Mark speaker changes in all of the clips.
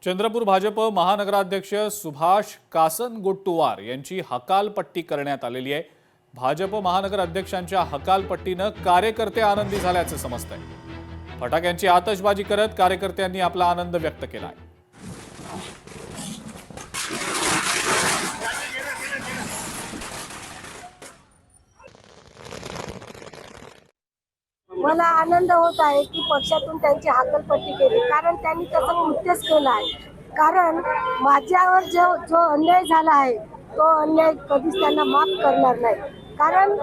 Speaker 1: चंद्रपूर भाजप महानगराध्यक्ष सुभाष कासनगोट्टुवार यांची हकालपट्टी करण्यात आलेली आहे। भाजप महानगर अध्यक्षांच्या हकालपट्टीनं कार्यकर्ते आनंदी झाल्याचे समजतंय। फटाक्यांची आतषबाजी करत कार्यकर्त्यांनी आपला आनंद व्यक्त केला आहे।
Speaker 2: मला आनंद होत आहे की पक्षातून त्यांची हकालपट्टी केली, कारण त्यांनी त्याचा कृत्यच केला आहे। कारण माझ्यावर जो अन्याय झाला आहे तो अन्याय कधीच त्यांना माफ करणार नाही। कारण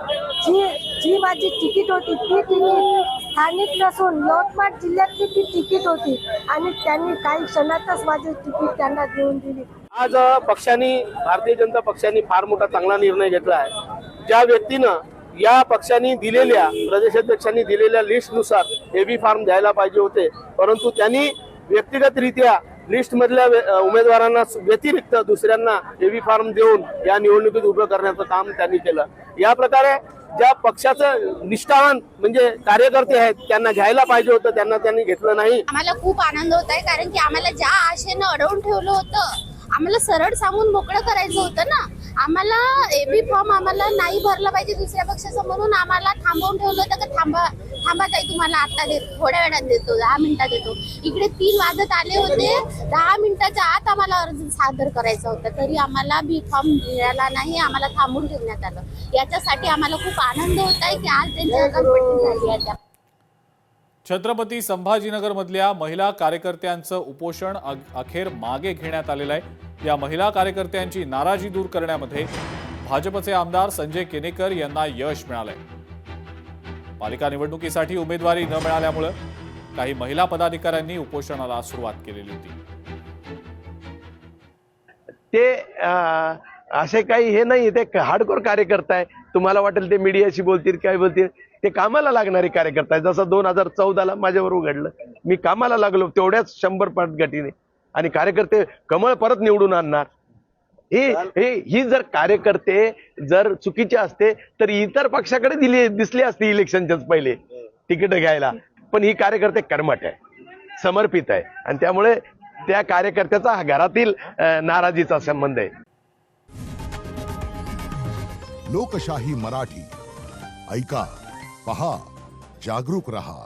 Speaker 2: जी माझी तिकीट होती ती तिकीट स्थानिक नसून यवतमाळ जिल्ह्यातली ती तिकीट होती आणि त्यांनी काही क्षणातच माझी तिकीट त्यांना देऊन दिली।
Speaker 3: आज पक्षाने भारतीय जनता पक्षाने फार मोठा चांगला निर्णय घेतला आहे। ज्या व्यक्तीनं या पक्षाने दिलेल्या प्रदेशाध्यक्षांनी दिलेल्या लिस्टनुसार एबी फॉर्म द्यायला पाहिजे होते, परंतु त्यांनी व्यक्तिगतरित्या लिस्ट मधल्या उमेदवारांना व्यतिरिक्त दुसऱ्यांना एबी फॉर्म देऊन या निवडणुकीत उभं करण्याचं काम त्यांनी केलं। या प्रकारे ज्या पक्षाचं निष्ठावान म्हणजे कार्यकर्ते आहेत त्यांना घ्यायला पाहिजे होतं, त्यांनी घेतलं नाही।
Speaker 4: आम्हाला खूप आनंद होत आहे, कारण की आम्हाला ज्या आशेनं अडवून ठेवलं होतं, आम्हाला सरळ सांगून मोकळं करायचं होतं ना। आम्हाला एबी फॉर्म आम्हाला नाही भरला पाहिजे दुसऱ्या पक्षाचं, म्हणून आम्हाला थांबवून ठेवलं होतं की थांबा ताई, तुम्हाला आता देतो, थोड्या वेळात देतो, 10 मिनिटात देतो। इकडे 3 वाजत आले होते, 10 मिनिटाच्या आत आम्हाला अर्ज सादर करायचा होता, तरी आम्हाला बी फॉर्म मिळाला नाही, आम्हाला थांबवून ठेवण्यात आलं। याच्यासाठी आम्हाला खूप आनंद होत आहे की आज त्यांची हकालपट्टी झाली आहे।
Speaker 1: छत्रपती संभाजीनगर मधल्या महिला कार्यकर्त्यांचं उपोषण अखेर मागे घेण्यात आलेलं आहे। या महिला कार्यकर्त्यांची नाराजी दूर करण्यामध्ये भाजपचे आमदार संजय केनेकर यांना यश मिळालंय। पालिका निवडणुकीसाठी उमेदवारी न मिळाल्यामुळे काही महिला पदाधिकाऱ्यांनी उपोषणाला सुरुवात केलेली होती।
Speaker 5: ते असे काही हे नाही, ते हार्डकोर कार्यकर्ता आहे। तुम्हाला वाटेल ते मीडियाशी बोलतील काय बोलतील, ते कामाला लागणारे कार्यकर्ता आहे। जसं 2014ला माझ्यावर उघडलं, मी कामाला लागलो तेवढ्याच 100 पट गतीने, आणि कार्यकर्ते कमळ परत निवडून आणणार। ही जर कार्यकर्ते जर चुकीचे असते तर इतर पक्षाकडे दिसले असते इलेक्शनच्याच पहिले तिकीट घ्यायला, पण ही कार्यकर्ते कर्मठ आहे, समर्पित आहे, आणि त्यामुळे त्या कार्यकर्त्याचा घरातील नाराजीचा संबंध आहे।
Speaker 6: लोकशाही मराठी ऐका, पहा, जागरूक रहा।